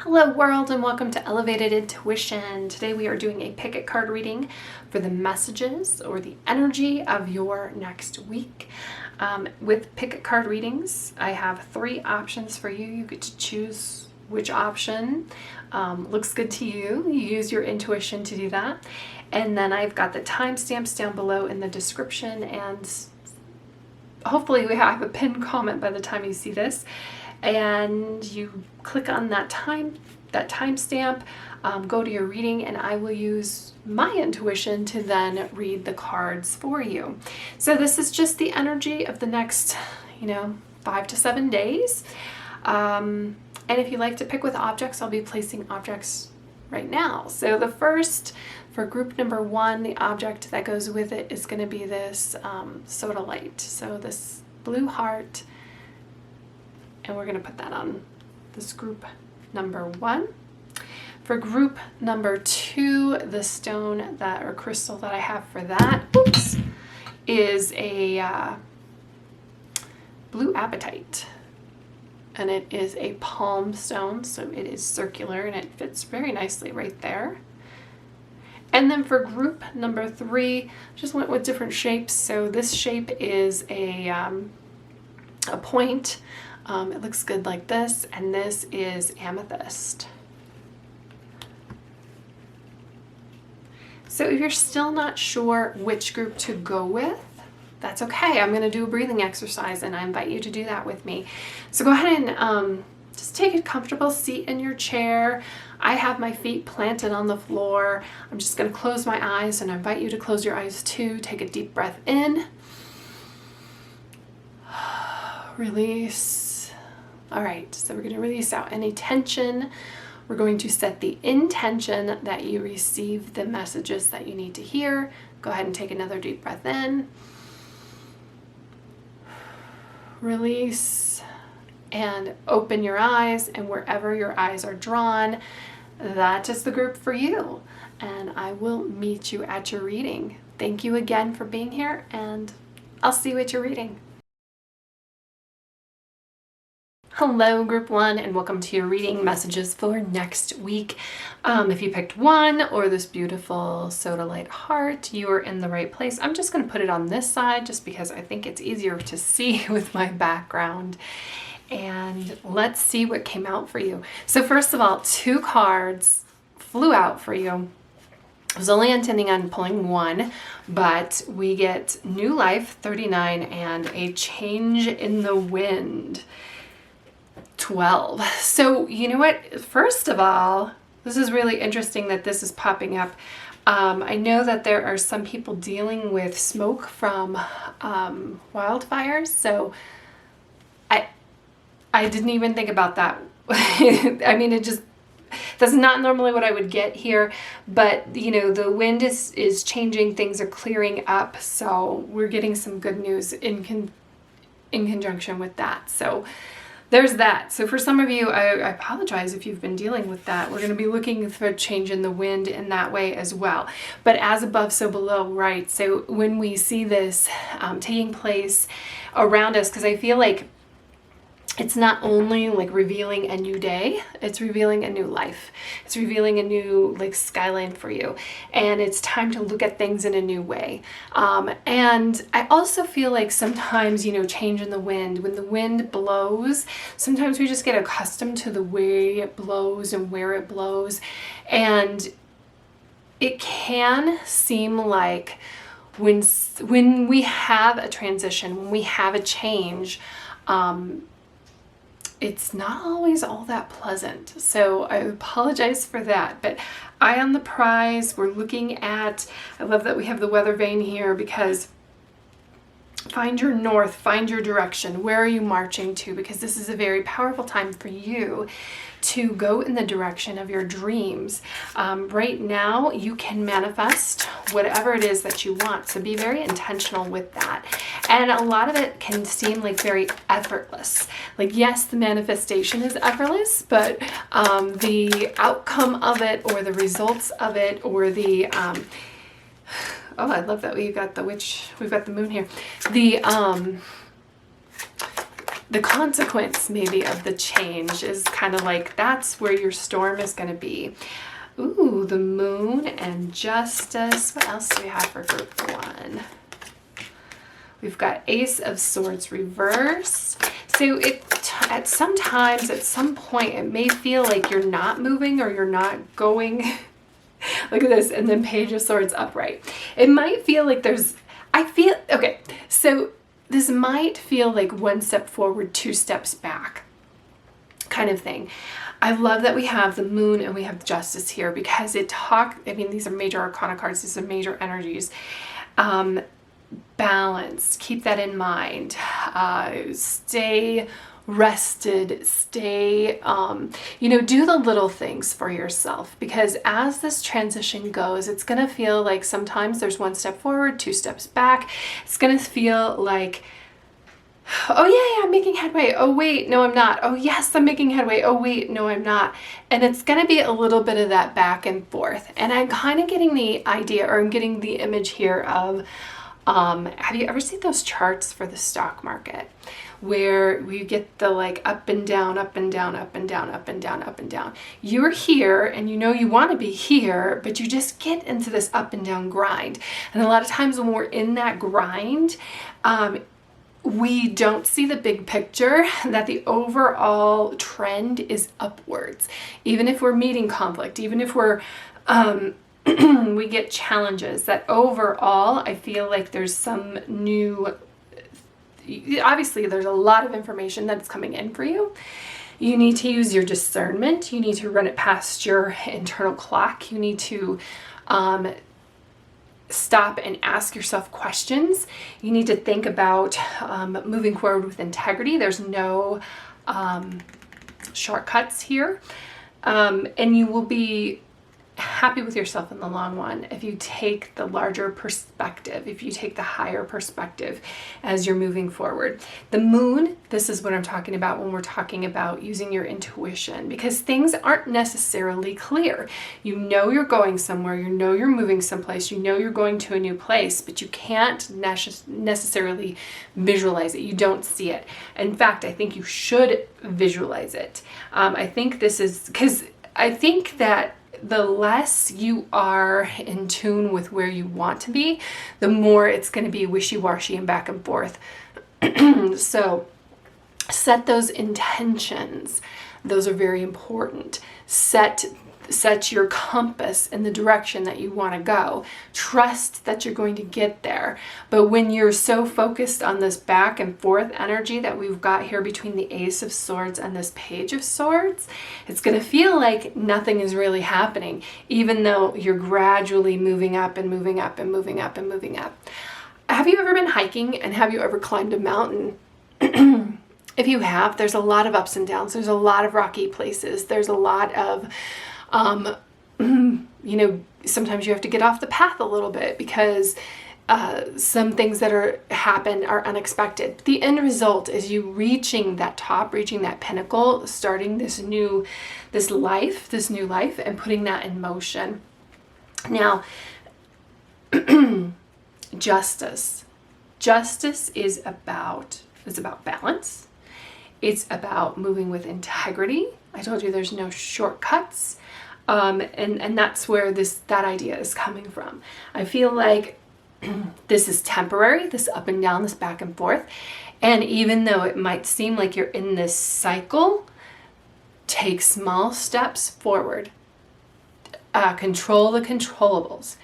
Hello world and welcome to Elevated Intuition. Today we are doing a pick-it card reading for the messages or the energy of your next week. With pick-it card readings, I have 3 options for you. You get to choose which option looks good to you. You use your intuition to do that. And then I've got the timestamps down below in the description, and hopefully we have a pinned comment by the time you see this. And you click on that timestamp, go to your reading, and I will use my intuition to then read the cards for you. So this is just the energy of the next, 5 to 7 days. And if you like to pick with objects, I'll be placing objects right now. So the first, for group number 1, the object that goes with it is going to be this Sodalite. So this blue heart. And we're going to put that on this group number 1. For group number 2, the stone or crystal that I have for that, is a blue apatite. And it is a palm stone, so it is circular and it fits very nicely right there. And then for group number 3, just went with different shapes. So this shape is a point. It looks good like this, and this is Amethyst. So if you're still not sure which group to go with, that's okay. I'm going to do a breathing exercise, and I invite you to do that with me. So go ahead and just take a comfortable seat in your chair. I have my feet planted on the floor. I'm just going to close my eyes, and I invite you to close your eyes too. Take a deep breath in. Release. All right, so we're going to release out any tension. We're going to set the intention that you receive the messages that you need to hear. Go ahead and take another deep breath in. Release and open your eyes, and wherever your eyes are drawn, that is the group for you. And I will meet you at your reading. Thank you again for being here, and I'll see you at your reading. Hello group 1 and welcome to your reading messages for next week. If you picked 1 or this beautiful Sodalite heart, you are in the right place. I'm just going to put it on this side just because I think it's easier to see with my background. And let's see what came out for you. So first of all, 2 cards flew out for you. I was only intending on pulling 1, but we get New Life 39 and a Change in the Wind 12. So you know what, first of all, this is really interesting that this is popping up. I know that there are some people dealing with smoke from wildfires, so I didn't even think about that. I mean, that's not normally what I would get here, but the wind is changing, things are clearing up, so we're getting some good news in conjunction with that. So there's that. So for some of you, I apologize if you've been dealing with that. We're going to be looking for a change in the wind in that way as well. But as above, so below, right? So when we see this taking place around us, because I feel like it's not only like revealing a new day, it's revealing a new life. It's revealing a new skyline for you. And it's time to look at things in a new way. And I also feel like sometimes, change in the wind. When the wind blows, sometimes we just get accustomed to the way it blows and where it blows. And it can seem like when we have a transition, when we have a change, it's not always all that pleasant. So I apologize for that, but eye on the prize. We're looking at, I love that we have the weather vane here, because find your north, find your direction. Where are you marching to? Because this is a very powerful time for you to go in the direction of your dreams. Right now, you can manifest whatever it is that you want. So be very intentional with that. And a lot of it can seem like very effortless. Like, yes, the manifestation is effortless, but the outcome of it, or the results of it, or the oh, I love that we've got the moon here. the consequence maybe of the change is kind of like, that's where your storm is going to be. Ooh, the Moon and Justice. What else do we have for group 1? We've got Ace of Swords reversed. So at some point, it may feel like you're not moving or you're not going. Look at this. And then Page of Swords upright. It might feel like okay, so this might feel like 1 step forward, 2 steps back kind of thing. I love that we have the Moon and we have Justice here because these are major arcana cards. These are major energies. Balanced. Keep that in mind. Stay rested. Stay, do the little things for yourself, because as this transition goes, it's going to feel like sometimes there's 1 step forward, 2 steps back. It's going to feel like, oh yeah, I'm making headway. Oh wait, no, I'm not. Oh yes, I'm making headway. Oh wait, no, I'm not. And it's going to be a little bit of that back and forth. And I'm kind of getting the idea, or I'm getting the image here of, have you ever seen those charts for the stock market where we get the like up and down, up and down, up and down, up and down, up and down? You're here and you want to be here, but you just get into this up and down grind. And a lot of times when we're in that grind, we don't see the big picture, that the overall trend is upwards. Even if we're meeting conflict, even if we're we get challenges, that overall I feel like there's some new, obviously there's a lot of information that's coming in for you. You need to use your discernment. You need to run it past your internal clock. You need to stop and ask yourself questions. You need to think about moving forward with integrity. There's no shortcuts here. And you will be happy with yourself in the long run if you take the larger perspective, if you take the higher perspective as you're moving forward. The Moon, this is what I'm talking about when we're talking about using your intuition, because things aren't necessarily clear. You know you're going somewhere, you know you're moving someplace, you know you're going to a new place, but you can't necessarily visualize it. You don't see it. In fact, I think you should visualize it. I think this is because I think that the less you are in tune with where you want to be, the more it's going to be wishy-washy and back and forth. So set those intentions. Those are very important. Set your compass in the direction that you want to go. Trust that you're going to get there. But when you're so focused on this back and forth energy that we've got here between the Ace of Swords and this Page of Swords, it's going to feel like nothing is really happening, even though you're gradually moving up and moving up and moving up and moving up. Have you ever been hiking and have you ever climbed a mountain? If you have, there's a lot of ups and downs. There's a lot of rocky places. There's a lot of sometimes you have to get off the path a little bit because some things that happen are unexpected. The end result is you reaching that top, reaching that pinnacle, starting this new life, and putting that in motion. Now, justice. Justice is about balance. It's about moving with integrity. I told you there's no shortcuts. And that's where that idea is coming from. I feel like this is temporary, this up and down, this back and forth. And even though it might seem like you're in this cycle, take small steps forward. Control the controllables.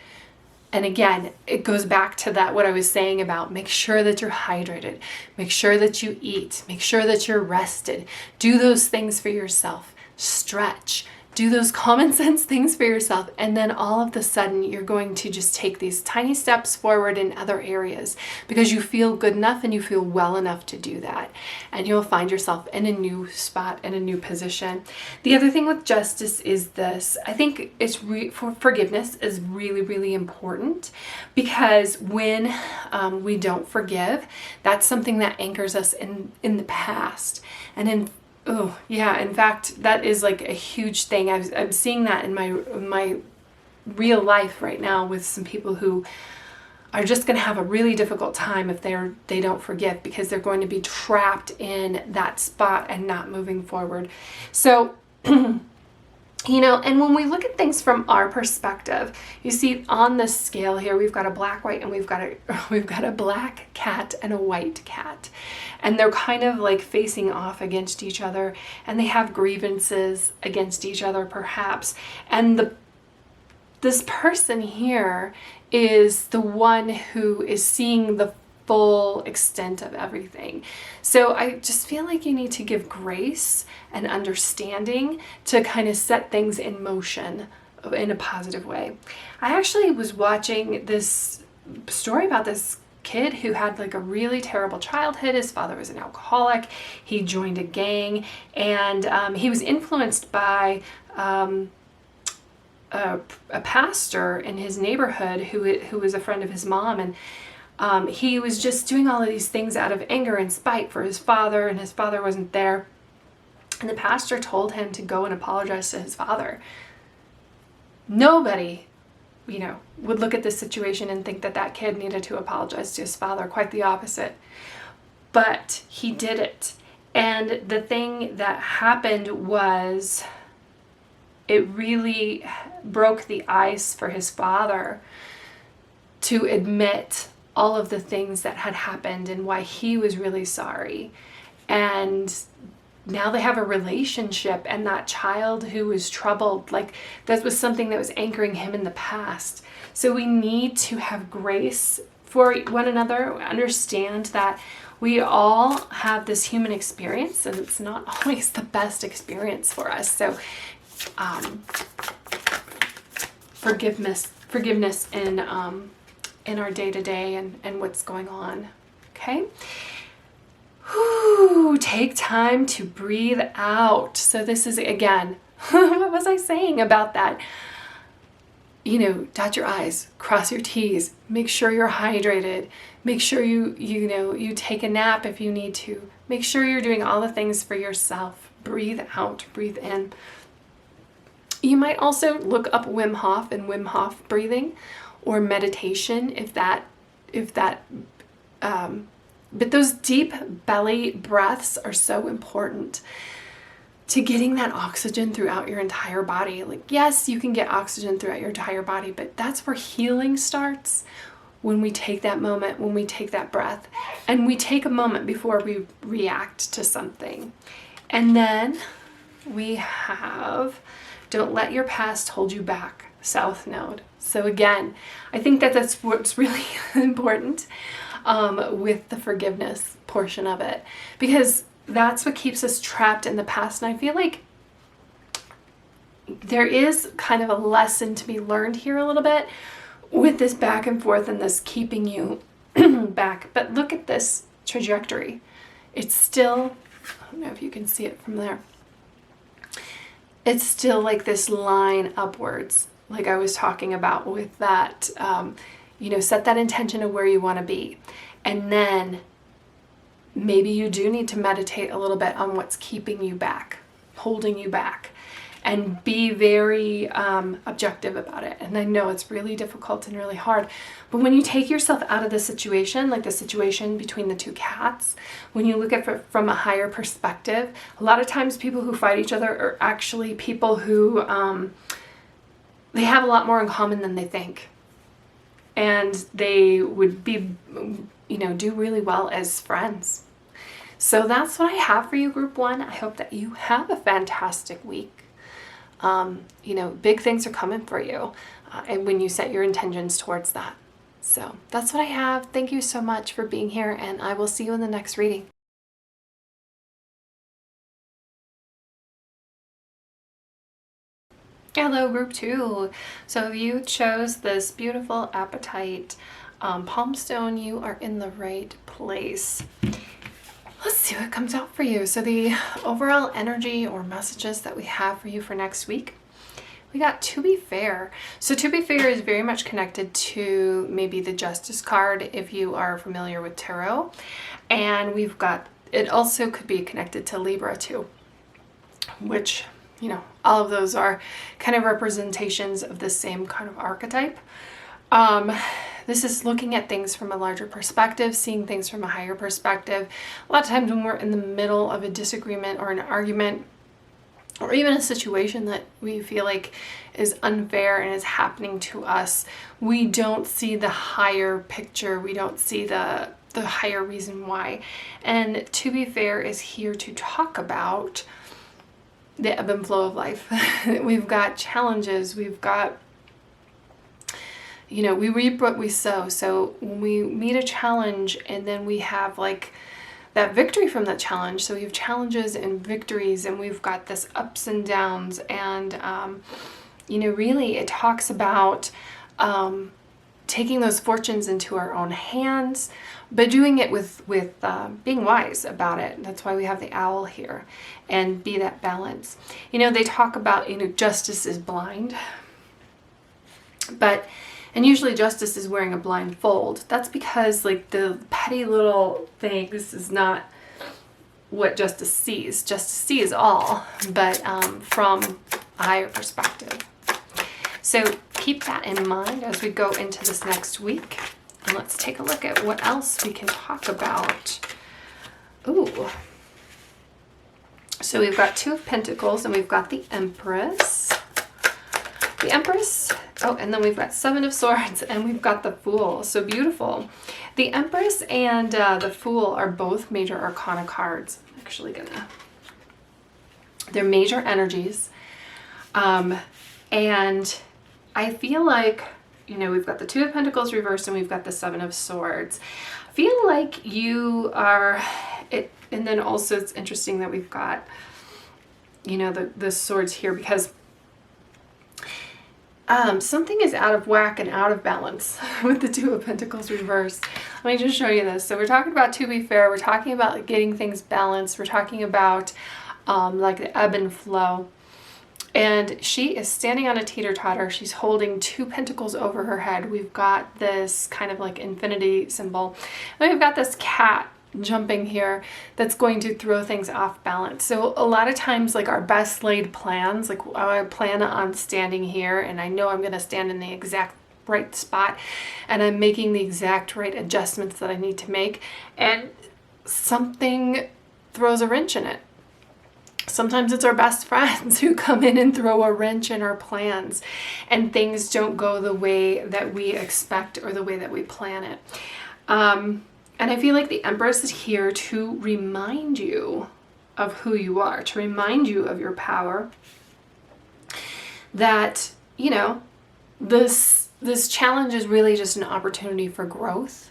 And again, it goes back to what I was saying about make sure that you're hydrated, make sure that you eat, make sure that you're rested. Do those things for yourself. Stretch. Do those common sense things for yourself, and then all of a sudden you're going to just take these tiny steps forward in other areas because you feel good enough and you feel well enough to do that, and you'll find yourself in a new spot, in a new position. The other thing with justice is this. I think it's forgiveness is really, really important, because when we don't forgive, that's something that anchors us in the past. And in fact, that is like a huge thing. I'm seeing that in my real life right now with some people who are just going to have a really difficult time if they don't forgive, because they're going to be trapped in that spot and not moving forward. So, you know, and when we look at things from our perspective, you see on this scale here, we've got a black, white, and we've got a black cat and a white cat. And they're kind of like facing off against each other, and they have grievances against each other perhaps. And this person here is the one who is seeing the full extent of everything. So I just feel like you need to give grace and understanding to kind of set things in motion in a positive way. I actually was watching this story about this kid who had like a really terrible childhood. His father was an alcoholic. He joined a gang, and he was influenced by a pastor in his neighborhood who was a friend of his mom, and he was just doing all of these things out of anger and spite for his father, and his father wasn't there. And the pastor told him to go and apologize to his father. Nobody, you know, would look at this situation and think that that kid needed to apologize to his father. Quite the opposite. But he did it. And the thing that happened was, it really broke the ice for his father to admit all of the things that had happened and why he was really sorry. And now they have a relationship, and that child who was troubled, like that was something that was anchoring him in the past. So we need to have grace for one another, understand that we all have this human experience, and it's not always the best experience for us. So forgiveness in our day-to-day and what's going on. Okay. Whew, take time to breathe out. So this is, again, what was I saying about that? You know, dot your I's, cross your T's, make sure you're hydrated, make sure you take a nap if you need to, make sure you're doing all the things for yourself. Breathe out, breathe in. You might also look up Wim Hof and Wim Hof breathing, or meditation but those deep belly breaths are so important to getting that oxygen throughout your entire body. Like, yes, you can get oxygen throughout your entire body, but that's where healing starts, when we take that moment, when we take that breath, and we take a moment before we react to something. And then we have, don't let your past hold you back, South Node. So again, I think that that's what's really important with the forgiveness portion of it, because that's what keeps us trapped in the past. And I feel like there is kind of a lesson to be learned here a little bit with this back and forth and this keeping you back. But look at this trajectory. It's still, I don't know if you can see it from there. It's still like this line upwards, like I was talking about with that, set that intention of where you want to be. And then maybe you do need to meditate a little bit on what's keeping you back, holding you back, and be very objective about it. And I know it's really difficult and really hard, but when you take yourself out of the situation, like the situation between the two cats, when you look at it from a higher perspective, a lot of times people who fight each other are actually people who they have a lot more in common than they think. And they would be, do really well as friends. So that's what I have for you, Group 1. I hope that you have a fantastic week. Big things are coming for you. And when you set your intentions towards that. So that's what I have. Thank you so much for being here, and I will see you in the next reading. Hello, Group 2. So if you chose this beautiful Apatite palm stone, you are in the right place. Let's see what comes out for you. So the overall energy or messages that we have for you for next week, we got To Be Fair. So To Be Fair is very much connected to maybe the Justice card if you are familiar with tarot. And we've got, it also could be connected to Libra too, which, all of those are kind of representations of the same kind of archetype. This is looking at things from a larger perspective, seeing things from a higher perspective. A lot of times when we're in the middle of a disagreement or an argument, or even a situation that we feel like is unfair and is happening to us, we don't see the higher picture. We don't see the higher reason why. And To Be Fair is here to talk about the ebb and flow of life. We've got challenges. We've got, we reap what we sow. So when we meet a challenge and then we have like that victory from that challenge. So we have challenges and victories, and we've got this ups and downs. And, really it talks about taking those fortunes into our own hands, but doing it with being wise about it. That's why we have the owl here, and be that balance. They talk about, justice is blind, and usually justice is wearing a blindfold. That's because like the petty little things is not what justice sees. Justice sees all, but from a higher perspective. So keep that in mind as we go into this next week. And let's take a look at what else we can talk about. Ooh. So we've got Two of Pentacles, and we've got the Empress. The Empress, and then we've got Seven of Swords, and we've got the Fool. So beautiful. The Empress and the Fool are both major arcana cards. I'm actually they're major energies. And I feel like, we've got the Two of Pentacles reversed, and we've got the Seven of Swords. I feel like you are, and then also it's interesting that we've got, the swords here, because something is out of whack and out of balance with the Two of Pentacles reversed. Let me just show you this. So we're talking about To Be Fair. We're talking about like getting things balanced. We're talking about like the ebb and flow. And she is standing on a teeter-totter. She's holding two pentacles over her head. We've got this kind of like infinity symbol. And we've got this cat jumping here that's going to throw things off balance. So a lot of times, like our best laid plans, like I plan on standing here and I know I'm going to stand in the exact right spot and I'm making the exact right adjustments that I need to make, and something throws a wrench in it. Sometimes it's our best friends who come in and throw a wrench in our plans, and things don't go the way that we expect or the way that we plan it. And I feel like the Empress is here to remind you of who you are, to remind you of your power, that, this challenge is really just an opportunity for growth.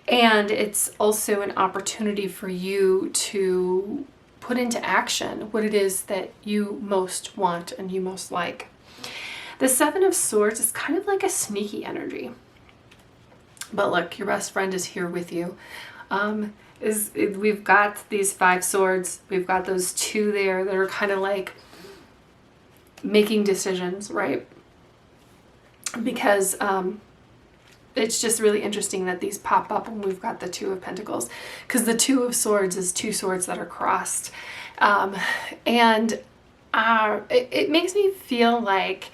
And it's also an opportunity for you to put into action what it is that you most want and you most like. The Seven of Swords is kind of like a sneaky energy. But look, your best friend is here with you. We've got these Five Swords. We've got those two there that are kind of like making decisions, right? Because it's just really interesting that these pop up when we've got the Two of Pentacles, because the Two of Swords is two swords that are crossed. It makes me feel like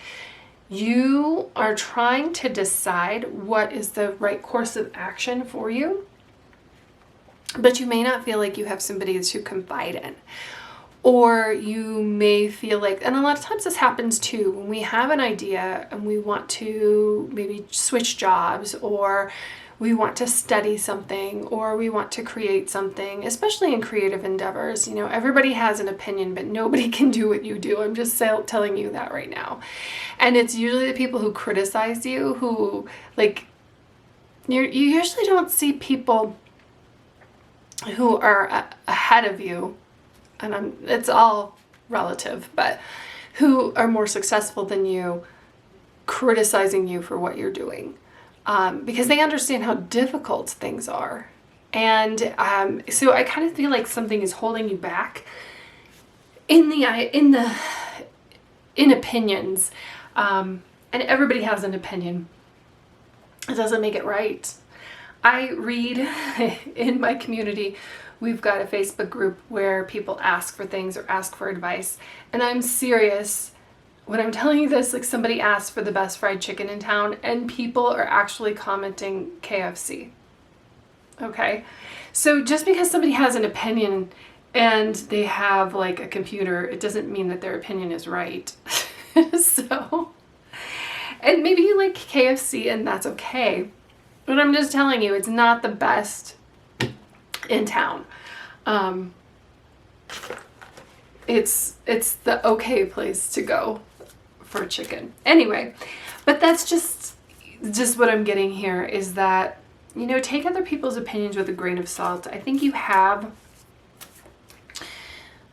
you are trying to decide what is the right course of action for you, but you may not feel like you have somebody to confide in. Or you may feel like, and a lot of times this happens too, when we have an idea and we want to maybe switch jobs, or we want to study something, or we want to create something, especially in creative endeavors. Everybody has an opinion, but nobody can do what you do. I'm just telling you that right now. And it's usually the people who criticize you who, like, you usually don't see people who are ahead of you, and it's all relative, but who are more successful than you criticizing you for what you're doing. Because they understand how difficult things are. And so I kind of feel like something is holding you back in opinions. And everybody has an opinion. It doesn't make it right. I read in my community, we've got a Facebook group where people ask for things or ask for advice. And I'm serious when I'm telling you this, like somebody asked for the best fried chicken in town and people are actually commenting KFC. Okay. So just because somebody has an opinion and they have like a computer, it doesn't mean that their opinion is right. So, and maybe you like KFC and that's okay. But I'm just telling you, it's not the best in town. It's the okay place to go for chicken. Anyway, but that's just what I'm getting here is that, you know, take other people's opinions with a grain of salt. I think you have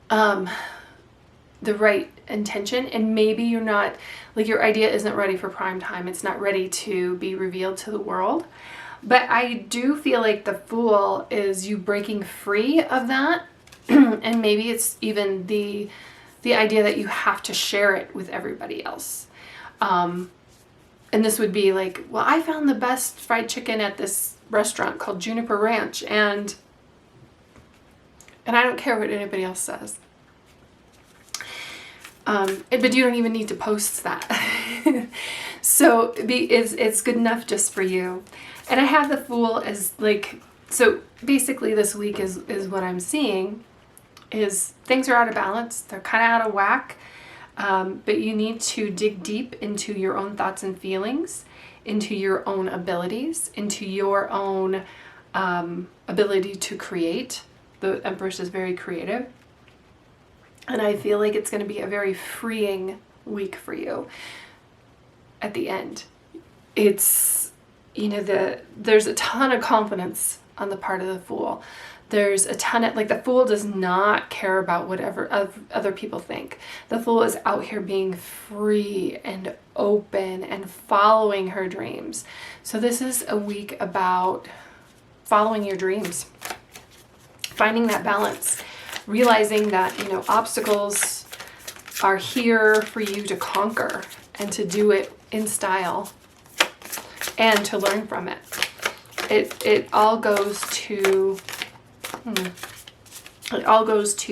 the right intention, and maybe you're not, like your idea isn't ready for prime time. It's not ready to be revealed to the world. But I do feel like the Fool is you breaking free of that. And maybe it's even the idea that you have to share it with everybody else. And this would be like, well, I found the best fried chicken at this restaurant called Juniper Ranch, and I don't care what anybody else says. But you don't even need to post that. So it's good enough just for you. And I have the Fool as like, so basically this week is what I'm seeing is things are out of balance. They're kind of out of whack. But you need to dig deep into your own thoughts and feelings, into your own abilities, into your own ability to create. The Empress is very creative. And I feel like it's going to be a very freeing week for you at the end. It's, you know, there's a ton of confidence on the part of the Fool. There's a ton of, like, the Fool does not care about whatever other people think. The Fool is out here being free and open and following her dreams. So this is a week about following your dreams, finding that balance, realizing that, you know, obstacles are here for you to conquer and to do it in style and to learn from it. It all goes to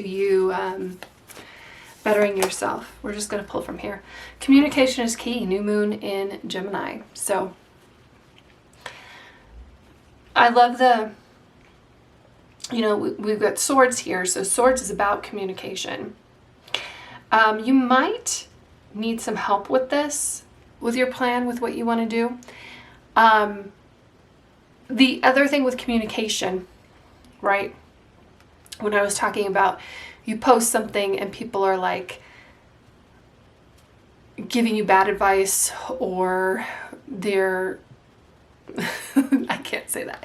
you bettering yourself. We're just going to pull from here. Communication is key. New moon in Gemini. So I love you know, we've got swords here. So swords is about communication. You might need some help with this, with your plan, with what you want to do. The other thing with communication, right? When I was talking about you post something and people are like giving you bad advice, or they're I can't say that,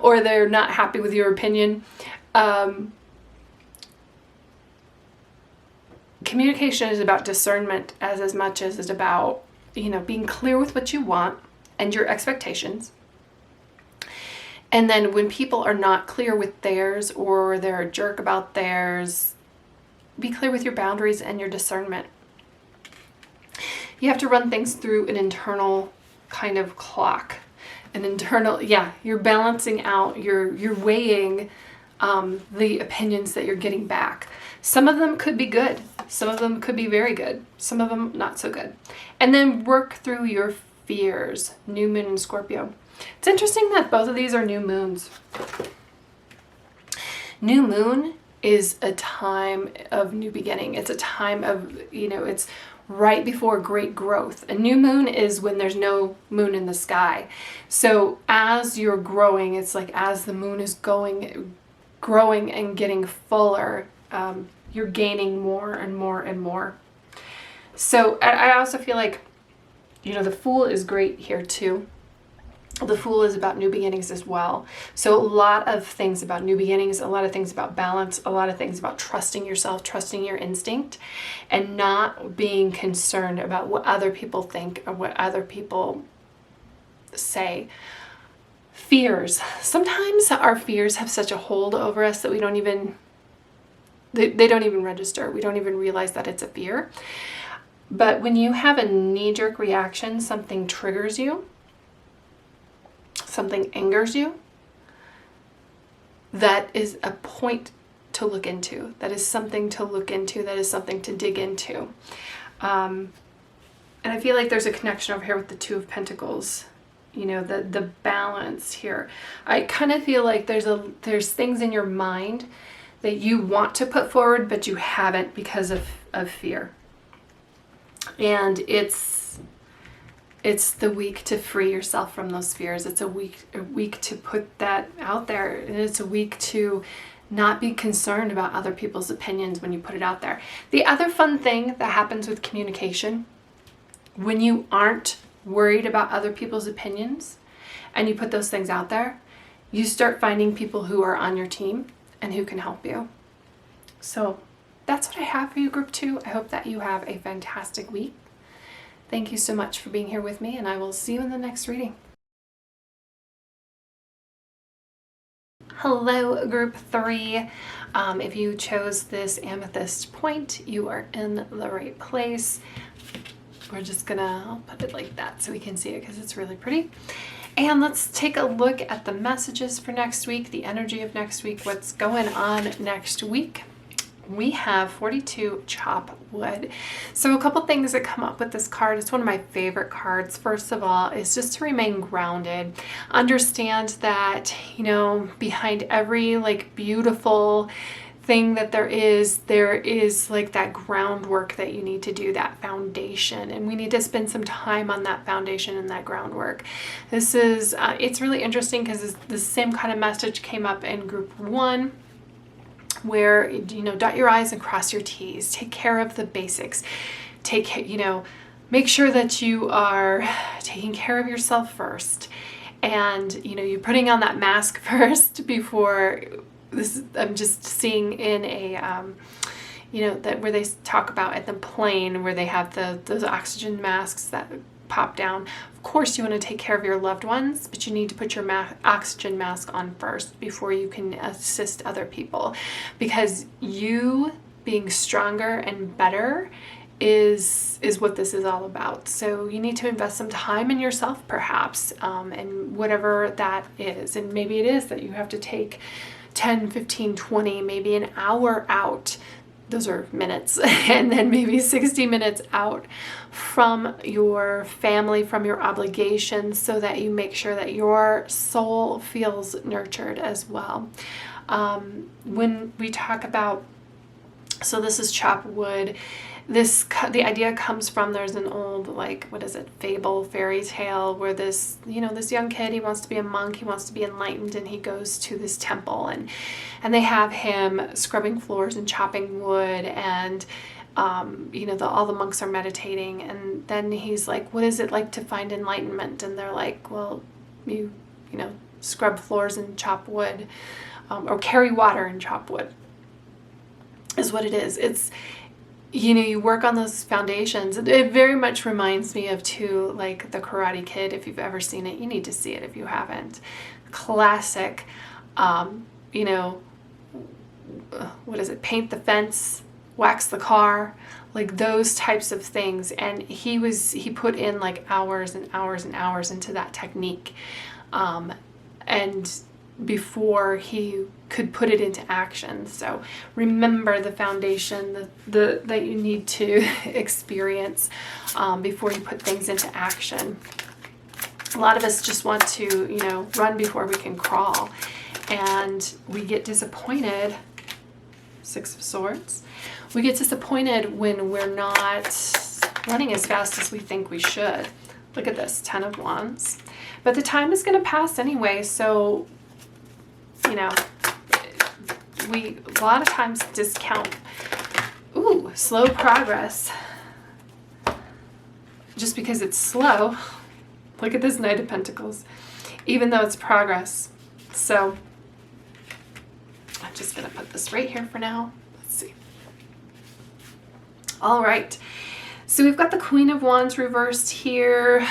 or they're not happy with your opinion. Communication is about discernment as much as it's about, you know, being clear with what you want and your expectations. And then when people are not clear with theirs, or they're a jerk about theirs, be clear with your boundaries and your discernment. You have to run things through an internal kind of clock. An internal, you're balancing out, you're weighing the opinions that you're getting back. Some of them could be good. Some of them could be very good. Some of them not so good. And then work through your fears. New moon in Scorpio. It's interesting that both of these are new moons. New moon is a time of new beginning. It's a time of, you know, it's right before great growth. A new moon is when there's no moon in the sky. So as you're growing, it's like as the moon is growing and getting fuller, you're gaining more and more and more. So I also feel like, you know, the Fool is great here too. The Fool is about new beginnings as well. So a lot of things about new beginnings, a lot of things about balance, a lot of things about trusting yourself, trusting your instinct, and not being concerned about what other people think or what other people say. Fears. Sometimes our fears have such a hold over us that we don't even, they don't even register. We don't even realize that it's a fear. But when you have a knee-jerk reaction, something triggers you, something angers you, that is a point to look into. That is something to look into. That is something to dig into. And I feel like there's a connection over here with the Two of Pentacles. You know, the balance here. I kind of feel like there's things in your mind that you want to put forward, but you haven't because of fear. And it's the week to free yourself from those fears. It's a week to put that out there. And it's a week to not be concerned about other people's opinions when you put it out there. The other fun thing that happens with communication, when you aren't worried about other people's opinions and you put those things out there, you start finding people who are on your team and who can help you. So that's what I have for you, Group 2. I hope that you have a fantastic week. Thank you so much for being here with me, and I will see you in the next reading. Hello, Group 3. If you chose this amethyst point, you are in the right place. We're just gonna, I'll put it like that so we can see it because it's really pretty. And let's take a look at the messages for next week, the energy of next week, what's going on next week. We have 42 chop wood. So a couple things that come up with this card. It's one of my favorite cards. First of all, is just to remain grounded. Understand that, you know, behind every like beautiful thing that there is like that groundwork that you need to do, that foundation, and we need to spend some time on that foundation and that groundwork. This is it's really interesting because the same kind of message came up in Group 1, where, you know, dot your I's and cross your T's, take care of the basics, make sure that you are taking care of yourself first, and, you know, you're putting on that mask first before this. I'm just seeing in a that where they talk about at the plane where they have those oxygen masks that pop down. Of course, you want to take care of your loved ones, but you need to put your oxygen mask on first before you can assist other people, because you being stronger and better is what this is all about. So you need to invest some time in yourself, perhaps, and whatever that is. And maybe it is that you have to take 10, 15, 20, maybe an hour out. Those are minutes. And then maybe 60 minutes out from your family, from your obligations, so that you make sure that your soul feels nurtured as well. When we talk about, so this is chop wood, the idea comes from, there's an old, like, what is it, fable, fairy tale, where this young kid, he wants to be a monk, he wants to be enlightened, and he goes to this temple, and they have him scrubbing floors and chopping wood, and all the monks are meditating, and then he's like, what is it like to find enlightenment? And they're like, well, you scrub floors and chop wood, or carry water and chop wood, is what it is. It's, you work on those foundations. It very much reminds me of, too, like the Karate Kid. If you've ever seen it, you need to see it if you haven't. Classic, what is it? Paint the fence, wax the car, like those types of things. And he put in like hours and hours and hours into that technique. And before he could put it into action. So remember the foundation that you need to experience before you put things into action. A lot of us just want to, run before we can crawl, and we get disappointed. 6 of Swords. We get disappointed when we're not running as fast as we think we should. Look at this, 10 of Wands. But the time is going to pass anyway, so we a lot of times discount slow progress just because it's slow. Look at this Knight of Pentacles, even though it's progress. So I'm just going to put this right here for now. Let's see. All right. So we've got the Queen of Wands reversed here,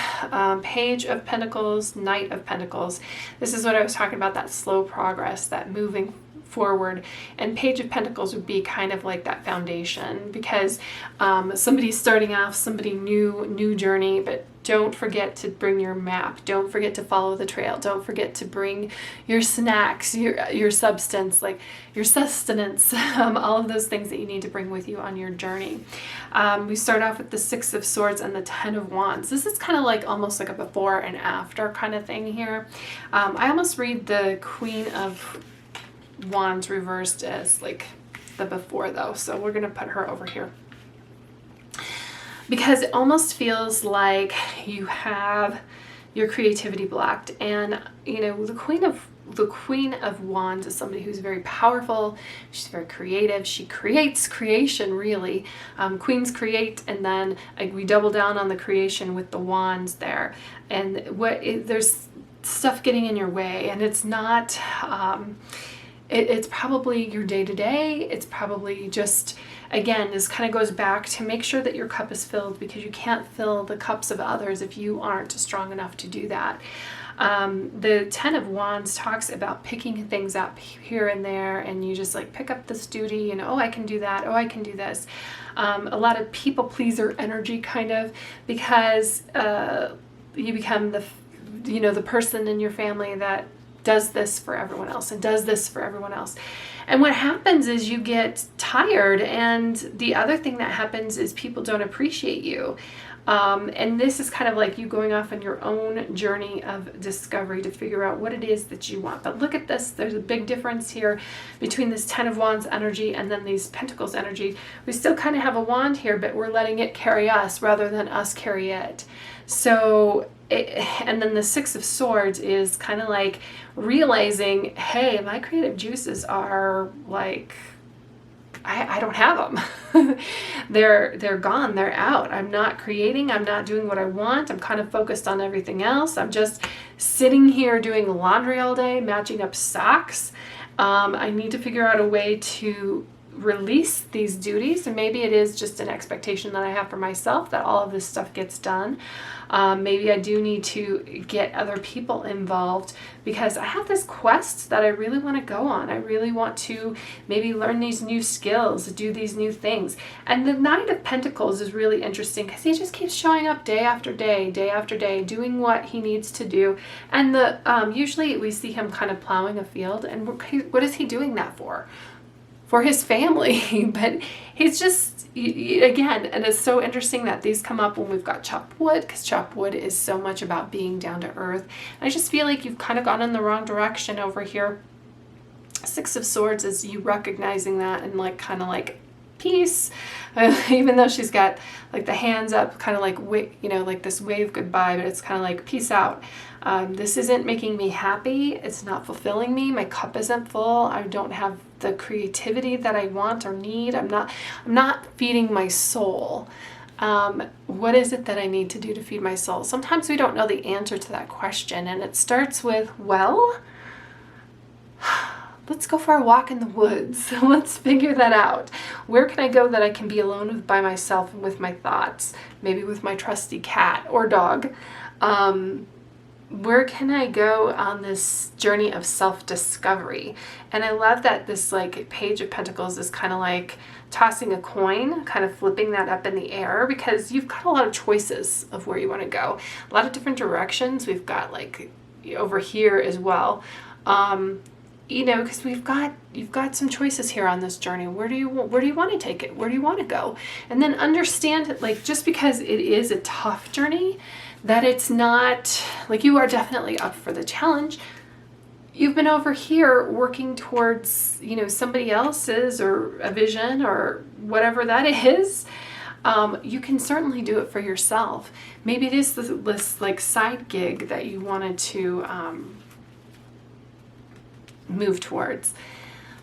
Page of Pentacles, Knight of Pentacles. This is what I was talking about, that slow progress, that moving forward. And Page of Pentacles would be kind of like that foundation, because somebody's starting off, somebody new journey, but Don't forget to bring your map. Don't forget to follow the trail. Don't forget to bring your snacks, your substance, like your sustenance, all of those things that you need to bring with you on your journey. We start off with the Six of Swords and the Ten of Wands. This is kind of like almost like a before and after kind of thing here. I almost read the Queen of Wands reversed as like the before though. So we're going to put her over here, because it almost feels like you have your creativity blocked. And you know, the Queen of Wands is somebody who's very powerful. She's very creative. She creates creation, really. Queens create, and then we double down on the creation with the wands there. And there's stuff getting in your way, and it's not. It's probably your day-to-day. It's probably just, again, this kind of goes back to make sure that your cup is filled, because you can't fill the cups of others if you aren't strong enough to do that. The Ten of Wands talks about picking things up here and there, and you just like pick up this duty and, oh, I can do that. Oh, I can do this. A lot of people pleaser energy kind of, because you become the person in your family that does this for everyone else and does this for everyone else. And what happens is you get tired, and the other thing that happens is people don't appreciate you. And this is kind of like you going off on your own journey of discovery to figure out what it is that you want. But look at this. There's a big difference here between this Ten of Wands energy and then these Pentacles energy. We still kind of have a wand here, but we're letting it carry us rather than us carry it. So, and then the Six of Swords is kind of like realizing, hey, my creative juices are like, I don't have them. They're gone. They're out. I'm not creating. I'm not doing what I want. I'm kind of focused on everything else. I'm just sitting here doing laundry all day, matching up socks. I need to figure out a way to release these duties, and maybe it is just an expectation that I have for myself that all of this stuff gets done. Maybe I do need to get other people involved, because I have this quest that I really want to go on. I really want to maybe learn these new skills, do these new things. And the Knight of Pentacles is really interesting, because he just keeps showing up day after day after day, doing what he needs to do. And usually we see him kind of plowing a field, and what is he doing that for? For his family. But he's just, again, and it's so interesting that these come up when we've got chopped wood, because chopped wood is so much about being down to earth. I just feel like you've kind of gone in the wrong direction over here. Six of Swords is you recognizing that and like kind of like peace, even though she's got like the hands up, kind of like, like this wave goodbye, but it's kind of like peace out. This isn't making me happy. It's not fulfilling me. My cup isn't full. I don't have the creativity that I want or need. I'm not feeding my soul. What is it that I need to do to feed my soul? Sometimes we don't know the answer to that question, and it starts with, well, let's go for a walk in the woods. Let's figure that out. Where can I go that I can be alone by myself and with my thoughts? Maybe with my trusty cat or dog. Where can I go on this journey of self-discovery? And I love that this like Page of Pentacles is kind of like tossing a coin, kind of flipping that up in the air, because you've got a lot of choices of where you want to go. A lot of different directions. We've got like over here as well. Because you've got some choices here on this journey. Where do you want to take it? Where do you want to go? And then understand, like, just because it is a tough journey, that it's not like you are definitely up for the challenge. You've been over here working towards, somebody else's or a vision or whatever that is. You can certainly do it for yourself. Maybe it is this like side gig that you wanted to move towards.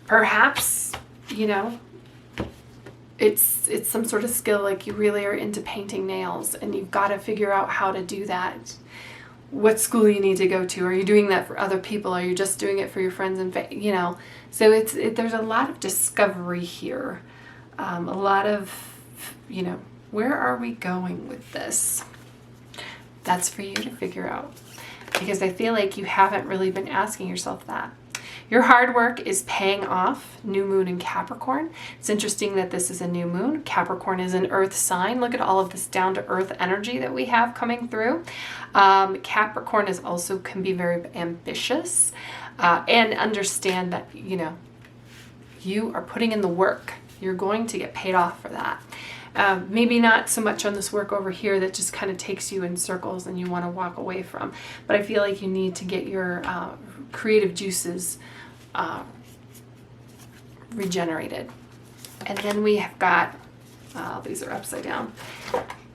Perhaps, it's some sort of skill, like you really are into painting nails and you've got to figure out how to do that. What school you need to go to? Are you doing that for other people? Are you just doing it for your friends and so there's a lot of discovery here. A lot of, where are we going with this? That's for you to figure out, because I feel like you haven't really been asking yourself that. Your hard work is paying off. New moon in Capricorn. It's interesting that this is a new moon. Capricorn is an earth sign. Look at all of this down to earth energy that we have coming through. Capricorn is also can be very ambitious, and understand that, you know, you are putting in the work. You're going to get paid off for that. Maybe not so much on this work over here that just kind of takes you in circles and you want to walk away from. But I feel like you need to get your creative juices regenerated. And then we have got, these are upside down.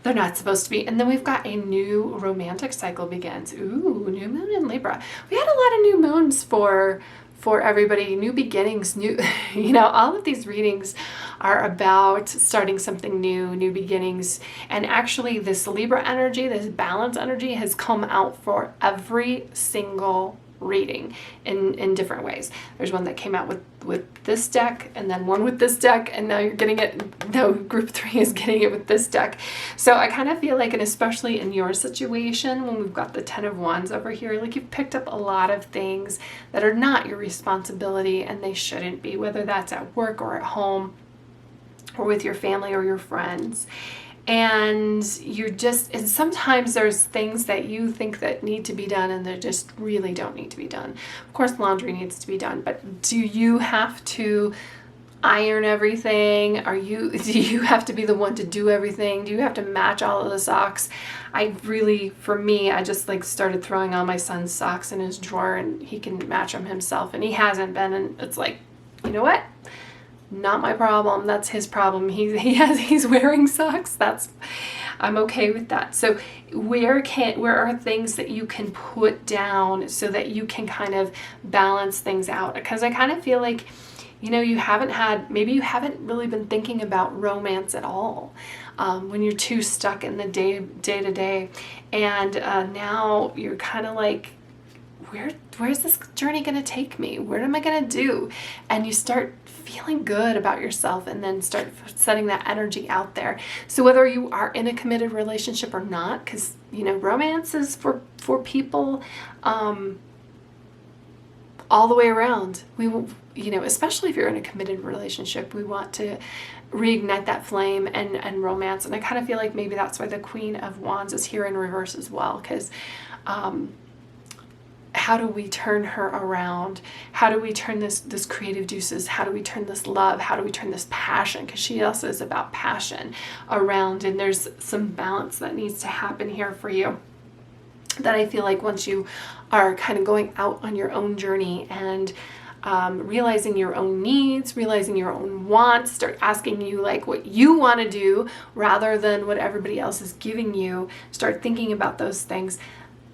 They're not supposed to be. And then we've got a new romantic cycle begins. Ooh, new moon in Libra. We had a lot of new moons for everybody, new beginnings, new, you know, all of these readings are about starting something new, new beginnings. And actually this Libra energy, this balance energy has come out for every single reading in different ways. There's one that came out with this deck, and then one with this deck, and now you're getting it, no, group 3 is getting it with this deck. So I kind of feel like, and especially in your situation, when we've got the 10 of Wands over here, like you've picked up a lot of things that are not your responsibility, and they shouldn't be, whether that's at work or at home or with your family or your friends. And you're just, and sometimes there's things that you think that need to be done and they just really don't need to be done. Of course, laundry needs to be done, but do you have to iron everything? Do you have to be the one to do everything? Do you have to match all of the socks? For me, I just like started throwing all my son's socks in his drawer and he can match them himself, and he hasn't been, and it's like, you know what? Not my problem. That's his problem. He's wearing socks. I'm okay with that. So where are things that you can put down so that you can kind of balance things out? Because I kind of feel like, you know, maybe you haven't really been thinking about romance at all, when you're too stuck in the day to day. And now you're kind of like, where's this journey going to take me? What am I going to do? And you start feeling good about yourself and then start setting that energy out there. So whether you are in a committed relationship or not, because, you know, romance is for people all the way around. We will, you know, especially if you're in a committed relationship, we want to reignite that flame and romance. And I kind of feel like maybe that's why the Queen of Wands is here in reverse as well, because how do we turn her around? How do we turn this creative juices? How do we turn this love? How do we turn this passion? Because she also is about passion around, and there's some balance that needs to happen here for you. That I feel like once you are kind of going out on your own journey and realizing your own needs, realizing your own wants, start asking you like what you want to do rather than what everybody else is giving you, start thinking about those things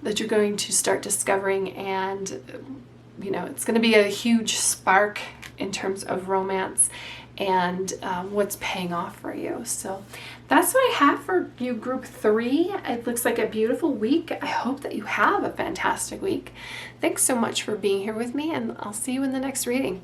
that you're going to start discovering, and you know, it's going to be a huge spark in terms of romance and what's paying off for you. So that's what I have for you, group 3. It looks like a beautiful week. I hope that you have a fantastic week. Thanks so much for being here with me, and I'll see you in the next reading.